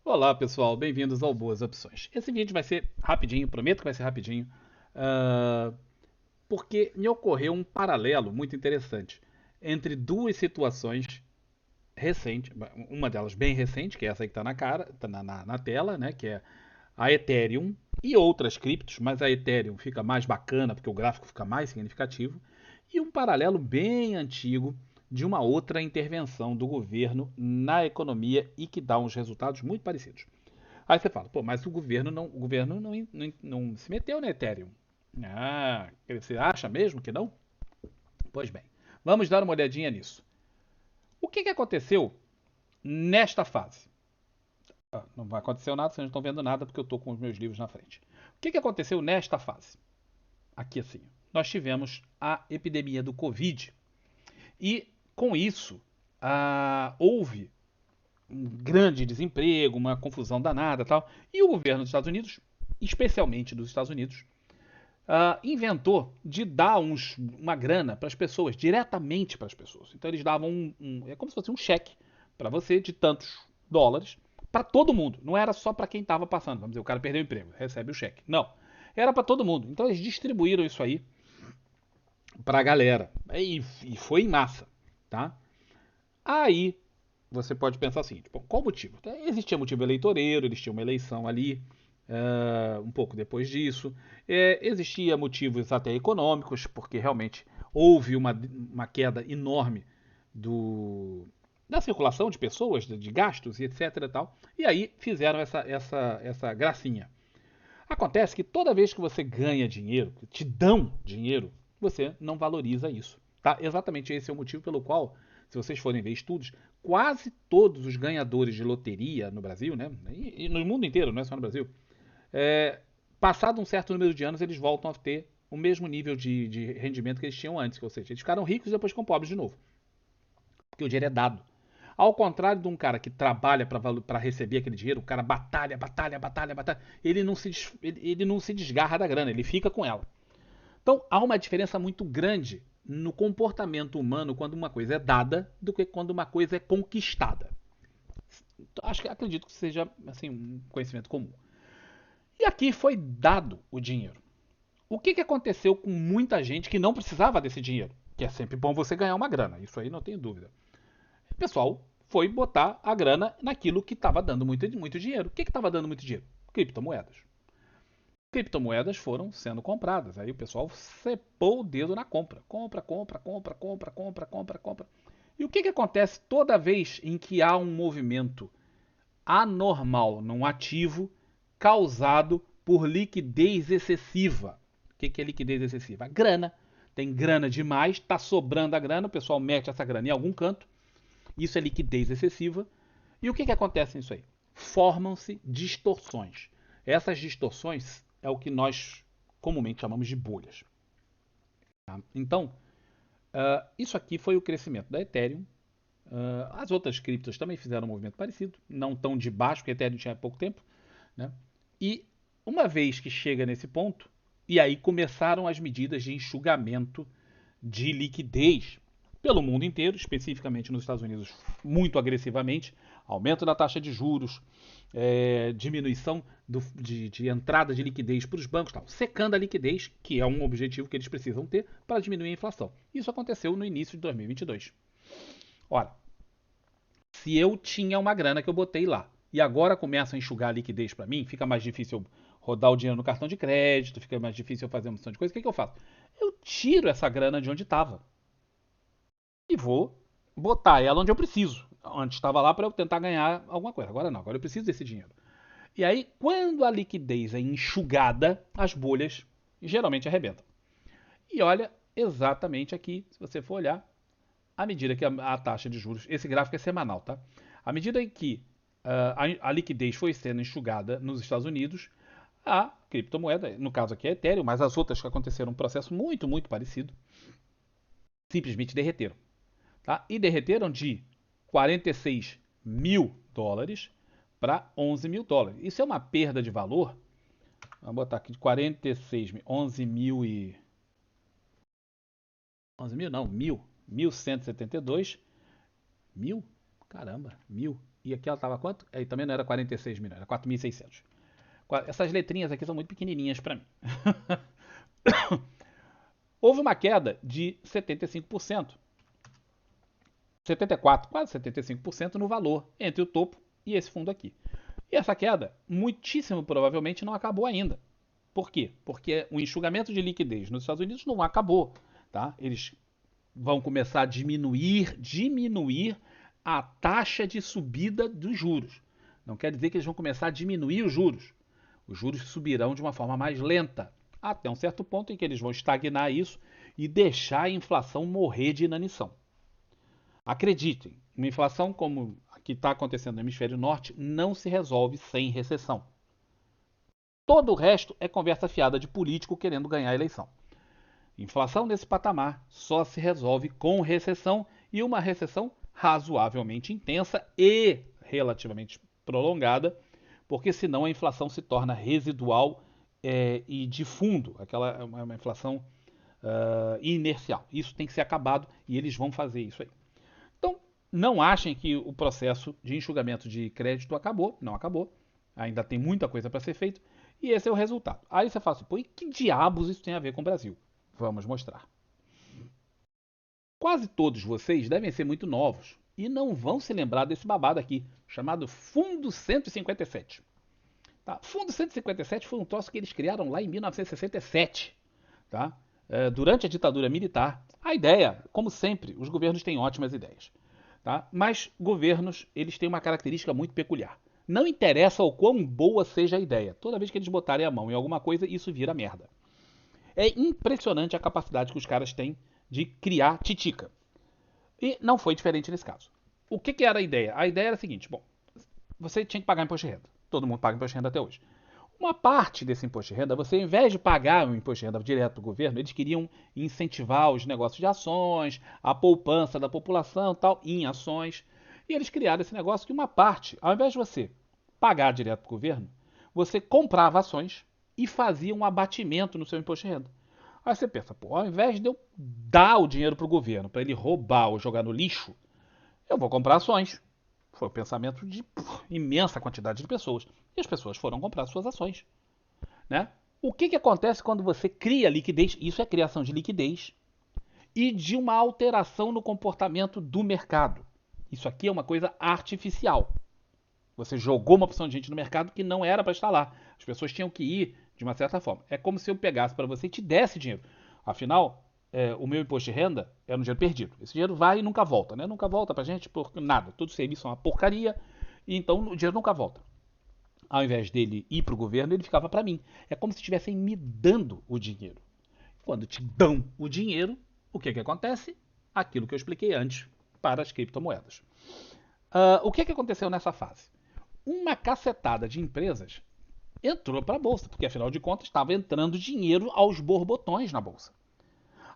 Olá pessoal, bem-vindos ao Boas Opções. Esse vídeo vai ser rapidinho, prometo que vai ser rapidinho, ah, porque me ocorreu um paralelo muito interessante entre duas situações recentes, uma delas bem recente, que é essa aí que está na cara, tá na tela, né, que é a Ethereum e outras criptos, mas a Ethereum fica mais bacana porque o gráfico fica mais significativo, e um paralelo bem antigo de uma outra intervenção do governo na economia e que dá uns resultados muito parecidos. Aí você fala, pô, mas o governo não se meteu na Ethereum. Ah, você acha mesmo que não? Pois bem, vamos dar uma olhadinha nisso. O que aconteceu nesta fase? Não vai acontecer nada, vocês não estão vendo nada porque eu estou com os meus livros na frente. O que aconteceu nesta fase? Aqui assim, nós tivemos a epidemia do Covid e com isso houve um grande desemprego, uma confusão danada e tal. E o governo dos Estados Unidos, especialmente dos Estados Unidos, inventou de dar uma grana para as pessoas, diretamente para as pessoas. Então eles davam é como se fosse um cheque para você de tantos dólares para todo mundo. Não era só para quem estava passando. Vamos dizer, o cara perdeu o emprego, recebe o cheque. Não. Era para todo mundo. Então eles distribuíram isso aí para a galera. E foi em massa, tá? Aí você pode pensar assim, tipo, qual o motivo? Existia motivo eleitoreiro, eles tinham uma eleição ali, um pouco depois disso. Existia motivos até econômicos, porque realmente houve uma queda enorme do, da circulação de pessoas, de gastos e etc. E, tal, e aí fizeram essa gracinha. Acontece que toda vez que você ganha dinheiro, que te dão dinheiro, você não valoriza isso. Tá? Exatamente esse é o motivo pelo qual, se vocês forem ver estudos, quase todos os ganhadores de loteria no Brasil, né, e no mundo inteiro, não é só no Brasil, é, passado um certo número de anos, eles voltam a ter o mesmo nível de rendimento que eles tinham antes. Ou seja, eles ficaram ricos e depois ficam pobres de novo. Porque o dinheiro é dado. Ao contrário de um cara que trabalha para receber aquele dinheiro, o cara batalha, batalha, batalha, batalha, ele não se desgarra da grana, ele fica com ela. Então há uma diferença muito grande no comportamento humano quando uma coisa é dada do que quando uma coisa é conquistada. Acredito que seja assim um conhecimento comum. E aqui foi dado o dinheiro. O que aconteceu com muita gente que não precisava desse dinheiro? Que é sempre bom você ganhar uma grana, isso aí não tem dúvida. O pessoal foi botar a grana naquilo que estava dando muito, muito dinheiro. O que estava dando muito dinheiro? Criptomoedas. Criptomoedas foram sendo compradas. Aí o pessoal cepou o dedo na compra. Compra, compra, compra, compra, compra, compra, compra. E o que acontece toda vez em que há um movimento anormal num ativo causado por liquidez excessiva? O que é liquidez excessiva? Grana. Tem grana demais, está sobrando a grana, o pessoal mete essa grana em algum canto. Isso é liquidez excessiva. E o que acontece nisso aí? Formam-se distorções. Essas distorções é o que nós comumente chamamos de bolhas. Tá? Então, isso aqui foi o crescimento da Ethereum. As outras criptos também fizeram um movimento parecido, não tão de baixo, porque a Ethereum tinha pouco tempo. Né? E uma vez que chega nesse ponto, e aí começaram as medidas de enxugamento de liquidez pelo mundo inteiro, especificamente nos Estados Unidos, muito agressivamente, aumento da taxa de juros, diminuição de entrada de liquidez para os bancos, tal, secando a liquidez, que é um objetivo que eles precisam ter para diminuir a inflação. Isso aconteceu no início de 2022. Ora, se eu tinha uma grana que eu botei lá e agora começa a enxugar a liquidez para mim, fica mais difícil rodar o dinheiro no cartão de crédito, fica mais difícil eu fazer uma opção de coisa, o que eu faço? Eu tiro essa grana de onde estava e vou botar ela onde eu preciso. Antes estava lá para eu tentar ganhar alguma coisa. Agora não, agora eu preciso desse dinheiro. E aí, quando a liquidez é enxugada, as bolhas geralmente arrebentam. E olha exatamente aqui, se você for olhar, à medida que a taxa de juros, esse gráfico é semanal, tá? À medida em que a liquidez foi sendo enxugada nos Estados Unidos, a criptomoeda, no caso aqui é Ethereum, mas as outras que aconteceram um processo muito, muito parecido, simplesmente derreteram. Tá? E derreteram de 46 mil dólares para 11 mil dólares. Isso é uma perda de valor. Vamos botar aqui de 46 mil, 11 mil e. 11 mil não, mil. 1172. Mil? Caramba, mil. e aqui ela estava quanto? Aí também não era 46 milhões, era 4.600. Essas letrinhas aqui são muito pequenininhas para mim. Houve uma queda de 75%, 74%, quase 75% no valor entre o topo e esse fundo aqui. E essa queda, muitíssimo provavelmente, não acabou ainda. Por quê? Porque o enxugamento de liquidez nos Estados Unidos não acabou. Tá? Eles vão começar a diminuir a taxa de subida dos juros. Não quer dizer que eles vão começar a diminuir os juros. Os juros subirão de uma forma mais lenta, até um certo ponto em que eles vão estagnar isso e deixar a inflação morrer de inanição. Acreditem, uma inflação como a que está acontecendo no hemisfério norte não se resolve sem recessão. Todo o resto é conversa fiada de político querendo ganhar a eleição. Inflação nesse patamar só se resolve com recessão, e uma recessão razoavelmente intensa e relativamente prolongada, porque senão a inflação se torna residual e de fundo, aquela uma inflação inercial. Isso tem que ser acabado e eles vão fazer isso aí. Então, não achem que o processo de enxugamento de crédito acabou. Não acabou. Ainda tem muita coisa para ser feito. E esse é o resultado. Aí você fala assim, pô, e que diabos isso tem a ver com o Brasil? Vamos mostrar. Quase todos vocês devem ser muito novos e não vão se lembrar desse babado aqui, chamado Fundo 157. Tá? Fundo 157 foi um troço que eles criaram lá em 1967. Tá? Durante a ditadura militar. A ideia, como sempre, os governos têm ótimas ideias. Tá? Mas governos, eles têm uma característica muito peculiar. Não interessa o quão boa seja a ideia. Toda vez que eles botarem a mão em alguma coisa, isso vira merda. É impressionante a capacidade que os caras têm de criar titica. E não foi diferente nesse caso. O que era a ideia? A ideia era a seguinte: bom, você tinha que pagar imposto de renda. Todo mundo paga imposto de renda até hoje. Uma parte desse imposto de renda, você, ao invés de pagar o imposto de renda direto do governo, eles queriam incentivar os negócios de ações, a poupança da população tal, em ações. E eles criaram esse negócio que uma parte, ao invés de você pagar direto para o governo, você comprava ações e fazia um abatimento no seu imposto de renda. Aí você pensa, pô, ao invés de eu dar o dinheiro para o governo, para ele roubar ou jogar no lixo, eu vou comprar ações. Foi o pensamento de imensa quantidade de pessoas. E as pessoas foram comprar suas ações. Né? O que acontece quando você cria liquidez? Isso é criação de liquidez e de uma alteração no comportamento do mercado. Isso aqui é uma coisa artificial. Você jogou uma opção de gente no mercado que não era para estar lá. As pessoas tinham que ir de uma certa forma. É como se eu pegasse para você e te desse dinheiro. Afinal, o meu imposto de renda é um dinheiro perdido. Esse dinheiro vai e nunca volta, né? Nunca volta pra gente por nada. Todo serviço é uma porcaria e então o dinheiro nunca volta. Ao invés dele ir para o governo, ele ficava para mim. É como se estivessem me dando o dinheiro. Quando te dão o dinheiro, o que acontece? Aquilo que eu expliquei antes para as criptomoedas. O que aconteceu nessa fase? Uma cacetada de empresas entrou para a bolsa, porque afinal de contas estava entrando dinheiro aos borbotões na bolsa.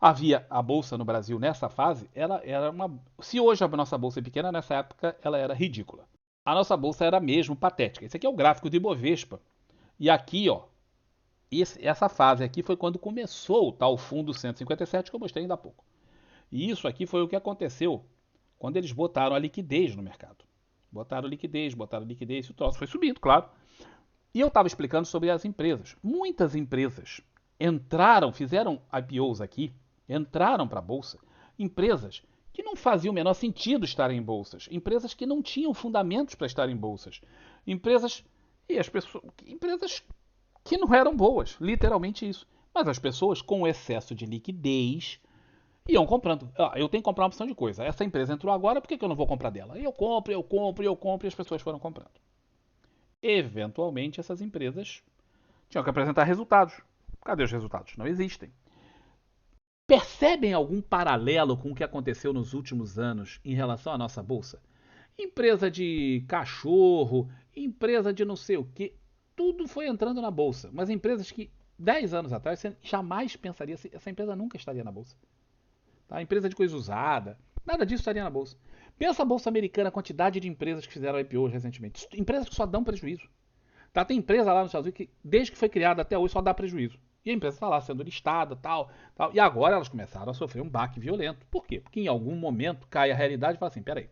Havia a bolsa no Brasil nessa fase, ela era uma. Se hoje a nossa bolsa é pequena, nessa época ela era ridícula. A nossa bolsa era mesmo patética. Esse aqui é o gráfico do Ibovespa. E aqui, ó, essa fase aqui foi quando começou o tal fundo 157 que eu mostrei ainda há pouco. E isso aqui foi o que aconteceu quando eles botaram a liquidez no mercado. Botaram liquidez, e o troço foi subindo, claro. E eu estava explicando sobre as empresas. Muitas empresas entraram, fizeram IPOs aqui, entraram para a bolsa, empresas que não fazia o menor sentido estarem em bolsas, empresas que não tinham fundamentos para estar em bolsas, empresas empresas que não eram boas, literalmente isso. Mas as pessoas com excesso de liquidez iam comprando. Eu tenho que comprar uma opção de coisa. Essa empresa entrou agora, por que eu não vou comprar dela? Eu compro, e as pessoas foram comprando. Eventualmente essas empresas tinham que apresentar resultados. Cadê os resultados? Não existem. Percebem algum paralelo com o que aconteceu nos últimos anos em relação à nossa bolsa? Empresa de cachorro, empresa de não sei o que, tudo foi entrando na bolsa. Mas empresas que 10 anos atrás você jamais pensaria, essa empresa nunca estaria na bolsa. Tá? Empresa de coisa usada, nada disso estaria na bolsa. Pensa a bolsa americana, a quantidade de empresas que fizeram IPOs recentemente. Empresas que só dão prejuízo. Tá? Tem empresa lá nos Estados Unidos que, desde que foi criada até hoje, só dá prejuízo. E a empresa está lá sendo listada, tal. E agora elas começaram a sofrer um baque violento. Por quê? Porque em algum momento cai a realidade e fala assim, peraí,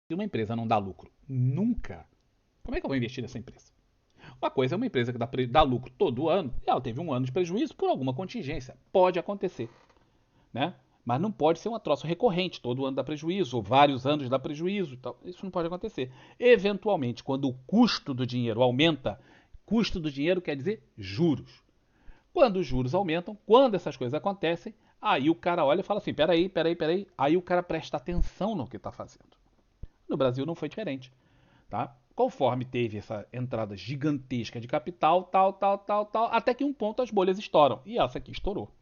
Se uma empresa não dá lucro nunca, como é que eu vou investir nessa empresa? Uma coisa é uma empresa que dá lucro todo ano, e ela teve um ano de prejuízo por alguma contingência. Pode acontecer, né? Mas não pode ser um troço recorrente, todo ano dá prejuízo, ou vários anos dá prejuízo, e tal. Isso não pode acontecer. Eventualmente, quando o custo do dinheiro aumenta, custo do dinheiro quer dizer juros. Quando os juros aumentam, quando essas coisas acontecem, aí o cara olha e fala assim: peraí, peraí, peraí. Aí o cara presta atenção no que está fazendo. No Brasil não foi diferente. Tá? Conforme teve essa entrada gigantesca de capital, tal, tal, tal, tal, até que um ponto as bolhas estouram. E essa aqui estourou.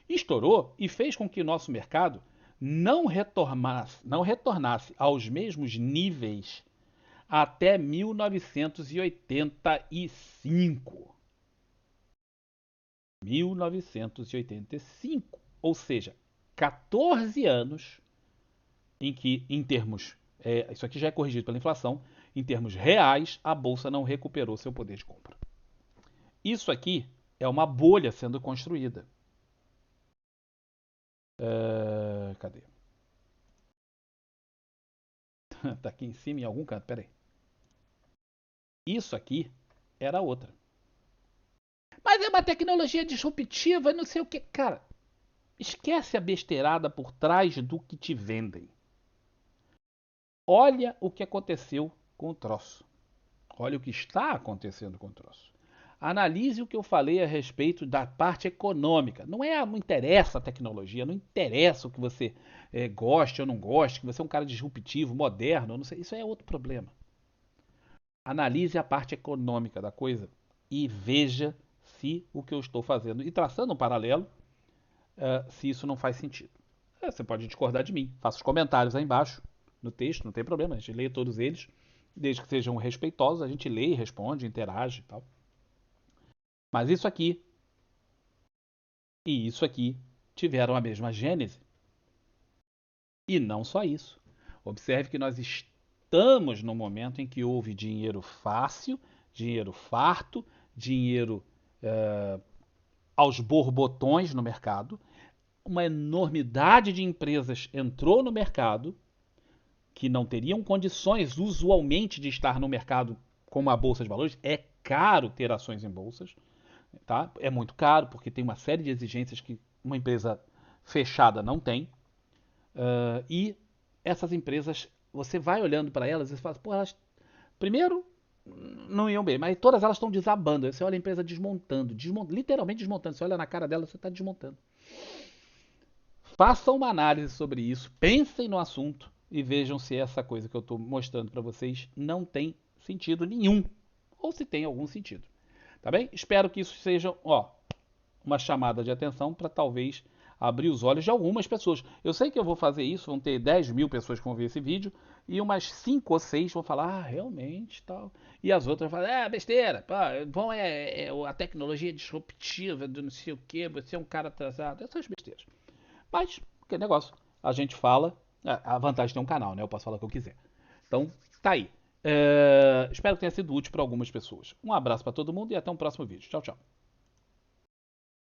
Estourou e fez com que o nosso mercado não retornasse aos mesmos níveis até 1985. 1985. Ou seja, 14 anos em que, em termos, isso aqui já é corrigido pela inflação, em termos reais, a bolsa não recuperou seu poder de compra. Isso aqui é uma bolha sendo construída. Cadê? Tá aqui em cima em algum canto, peraí. Isso aqui era outra. Mas é uma tecnologia disruptiva, não sei o que. Cara, esquece a besteirada por trás do que te vendem. Olha o que aconteceu com o troço. Olha o que está acontecendo com o troço. Analise o que eu falei a respeito da parte econômica. Não interessa a tecnologia, não interessa o que você goste ou não goste, que você é um cara disruptivo, moderno, não sei, isso é outro problema. Analise a parte econômica da coisa e veja se o que eu estou fazendo e traçando um paralelo, se isso não faz sentido. Você pode discordar de mim, faça os comentários aí embaixo no texto, não tem problema, a gente lê todos eles, desde que sejam respeitosos, a gente lê, responde, interage e tal. Mas isso aqui e isso aqui tiveram a mesma gênese. E não só isso. Observe que nós estamos no momento em que houve dinheiro fácil, dinheiro farto, dinheiro aos borbotões no mercado. Uma enormidade de empresas entrou no mercado que não teriam condições usualmente de estar no mercado como a bolsa de valores. É caro ter ações em bolsas. Tá? É muito caro, porque tem uma série de exigências que uma empresa fechada não tem. E essas empresas, você vai olhando para elas e fala, pô, elas, primeiro, não iam bem, mas todas elas estão desabando. Você olha a empresa desmontando, literalmente desmontando. Você olha na cara dela, você está desmontando. Façam uma análise sobre isso, pensem no assunto e vejam se essa coisa que eu estou mostrando para vocês não tem sentido nenhum, ou se tem algum sentido. Tá bem? Espero que isso seja, uma chamada de atenção para talvez abrir os olhos de algumas pessoas. Eu sei que eu vou fazer isso, vão ter 10 mil pessoas que vão ver esse vídeo, e umas 5 ou 6 vão falar, realmente, tal. E as outras vão falar, besteira, pô, bom a tecnologia disruptiva do não sei o que, você é um cara atrasado, essas besteiras. Mas, que negócio, a gente fala, a vantagem de ter um canal, né? Eu posso falar o que eu quiser. Então, tá aí. Espero que tenha sido útil para algumas pessoas. Um abraço para todo mundo e até um próximo vídeo. Tchau, tchau.